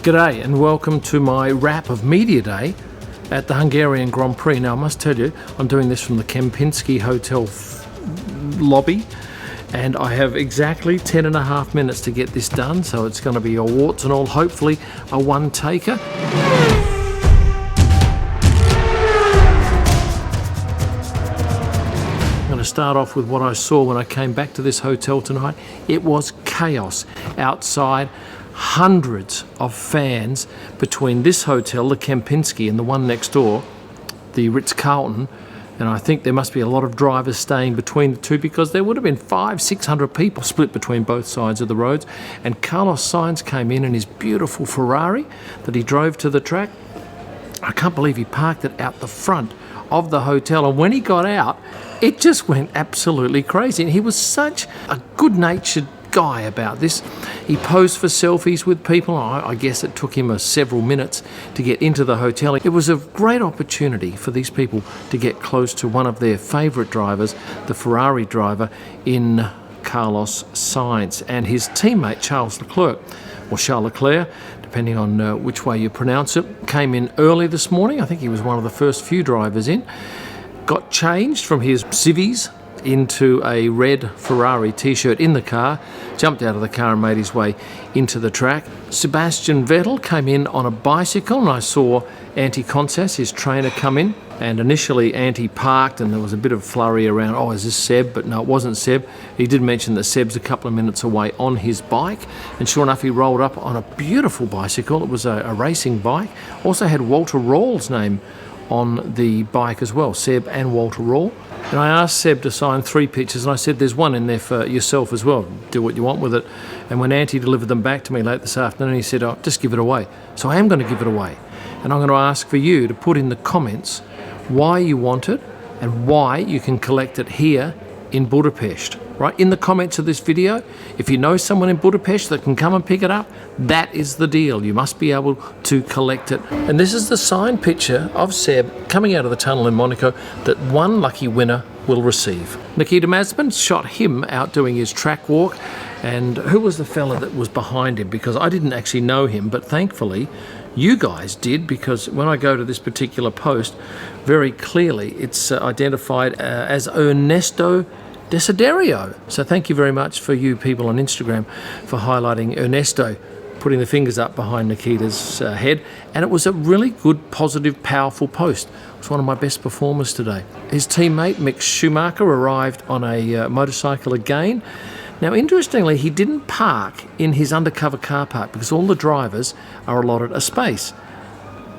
G'day and welcome to my wrap of Media Day at the Hungarian Grand Prix. Now I must tell you, I'm doing this from the Kempinski Hotel lobby and I have exactly 10.5 minutes to get this done, so it's going to be a warts and all, hopefully a one-taker. I'm going to start off with what I saw when I came back to this hotel tonight. It was chaos outside. Hundreds of fans between this hotel, the Kempinski, and the one next door, the Ritz-Carlton, and I think there must be a lot of drivers staying between the two because there would have been 500-600 people split between both sides of the roads. And Carlos Sainz came in his beautiful Ferrari that he drove to the track. I can't believe he parked it out the front of the hotel, and when he got out, it just went absolutely crazy. And he was such a good-natured guy about this. He posed for selfies with people. I guess it took him several minutes to get into the hotel. It was a great opportunity for these people to get close to one of their favourite drivers, the Ferrari driver in Carlos Sainz, and his teammate Charles Leclerc, or Charles Leclerc, depending on which way you pronounce it, came in early this morning. I think he was one of the first few drivers in. Got changed from his civvies into a red Ferrari t-shirt in the car, jumped out of the car and made his way into the track. Sebastian Vettel came in on a bicycle, and I saw Antti Konsas, his trainer, come in, and initially Antti parked and there was a bit of flurry around, oh, is this Seb? But no, it wasn't Seb. He did mention that Seb's a couple of minutes away on his bike, and sure enough he rolled up on a beautiful bicycle. It was a racing bike. Also had Walter Rawls' name on the bike as well, Seb and Walter Rawls. And I asked Seb to sign 3 pictures, and I said, there's one in there for yourself as well. Do what you want with it. And when Antti delivered them back to me late this afternoon, he said, oh, just give it away. So I am going to give it away. And I'm going to ask for you to put in the comments why you want it and why you can collect it here in Budapest. Right, in the comments of this video, if you know someone in Budapest that can come and pick it up, that is the deal. You must be able to collect it. And this is the signed picture of Seb coming out of the tunnel in Monaco that one lucky winner will receive. Nikita Mazepin shot him out doing his track walk. And who was the fella that was behind him? Because I didn't actually know him, but thankfully you guys did, because when I go to this particular post, very clearly it's identified as Ernesto Desiderio. So thank you very much for you people on Instagram for highlighting Ernesto, putting the fingers up behind Nikita's head. And it was a really good, positive, powerful post. It was one of my best performers today. His teammate Mick Schumacher arrived on a motorcycle again. Now interestingly, he didn't park in his undercover car park because all the drivers are allotted a space.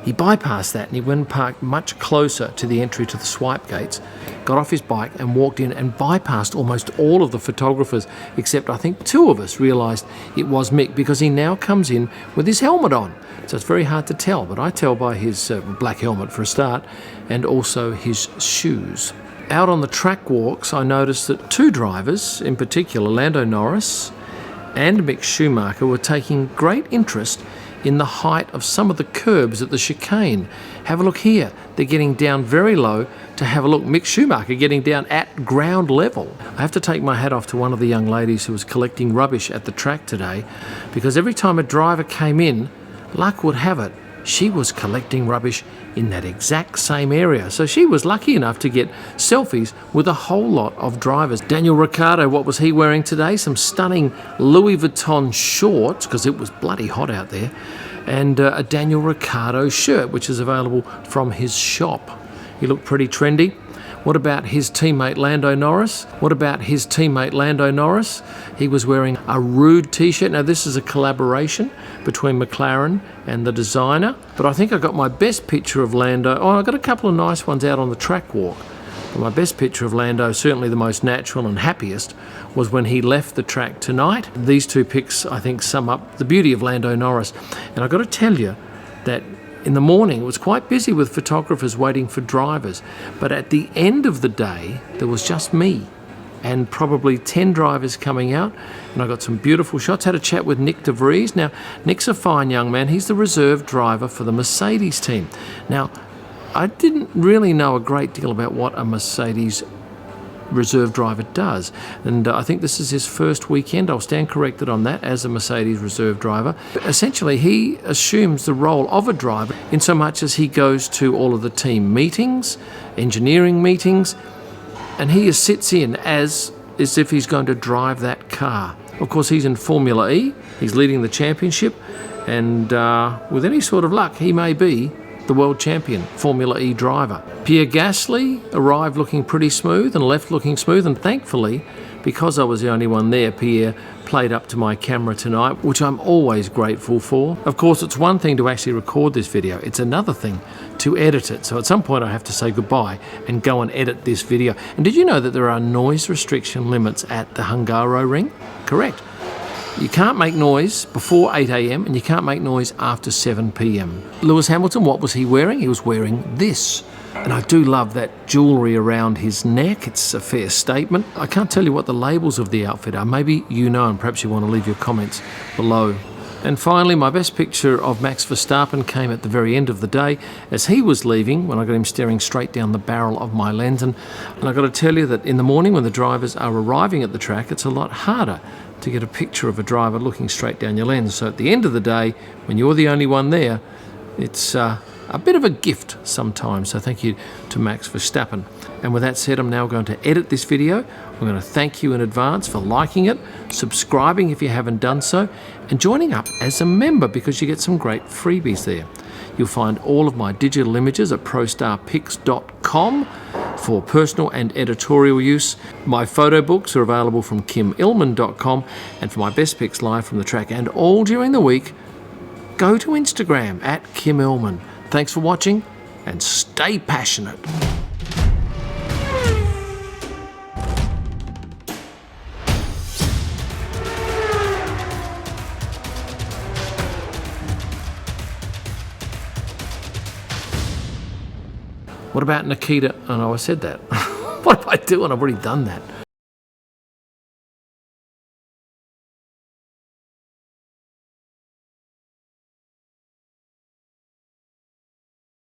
He bypassed that and he went and parked much closer to the entry to the swipe gates, got off his bike and walked in and bypassed almost all of the photographers, except I think 2 of us realised it was Mick, because he now comes in with his helmet on. So it's very hard to tell, but I tell by his black helmet for a start, and also his shoes. Out on the track walks, I noticed that 2 drivers, in particular Lando Norris and Mick Schumacher, were taking great interest in the height of some of the curbs at the chicane. Have a look here. They're getting down very low to have a look. Mick Schumacher getting down at ground level. I have to take my hat off to one of the young ladies who was collecting rubbish at the track today, because every time a driver came in, luck would have it, she was collecting rubbish in that exact same area. So she was lucky enough to get selfies with a whole lot of drivers. Daniel Ricciardo, what was he wearing today? Some stunning Louis Vuitton shorts, because it was bloody hot out there, and a Daniel Ricciardo shirt, which is available from his shop. He looked pretty trendy. What about his teammate Lando Norris? He was wearing a Rude t-shirt. Now this is a collaboration between McLaren and the designer, but I think I got my best picture of Lando. Oh, I got a couple of nice ones out on the track walk. But my best picture of Lando, certainly the most natural and happiest, was when he left the track tonight. These 2 pics, I think, sum up the beauty of Lando Norris. And I've got to tell you that in the morning it was quite busy with photographers waiting for drivers, but at the end of the day there was just me and probably 10 drivers coming out, and I got some beautiful shots. Had a chat with Nick de Vries. Now Nick's a fine young man. He's the reserve driver for the Mercedes team. Now I didn't really know a great deal about what a Mercedes reserve driver does. And I think this is his first weekend. I'll stand corrected on that as a Mercedes reserve driver. Essentially, he assumes the role of a driver in so much as he goes to all of the team meetings, engineering meetings, and he sits in as if he's going to drive that car. Of course, he's in Formula E. He's leading the championship, and with any sort of luck, he may be the world champion Formula E driver. Pierre Gasly arrived looking pretty smooth and left looking smooth, and thankfully, because I was the only one there, Pierre played up to my camera tonight, which I'm always grateful for. Of course, it's one thing to actually record this video, it's another thing to edit it. So at some point I have to say goodbye and go and edit this video. And did you know that there are noise restriction limits at the Hungaroring? Correct. You can't make noise before 8 a.m. and you can't make noise after 7 p.m. Lewis Hamilton, what was he wearing? He was wearing this. And I do love that jewellery around his neck. It's a fair statement. I can't tell you what the labels of the outfit are. Maybe you know, and perhaps you want to leave your comments below. And finally, my best picture of Max Verstappen came at the very end of the day as he was leaving, when I got him staring straight down the barrel of my lens. And I've got to tell you that in the morning when the drivers are arriving at the track, it's a lot harder to get a picture of a driver looking straight down your lens. So at the end of the day, when you're the only one there, it's a bit of a gift sometimes. So thank you to Max Verstappen. And with that said, I'm now going to edit this video. I'm going to thank you in advance for liking it, subscribing if you haven't done so, and joining up as a member because you get some great freebies there. You'll find all of my digital images at prostarpics.com for personal and editorial use. My photo books are available from kimillman.com, and for my best pics live from the track and all during the week, go to Instagram at kimillman. Thanks for watching and stay passionate. What about Nikita? Oh no, I said that. What am I doing? I've already done that.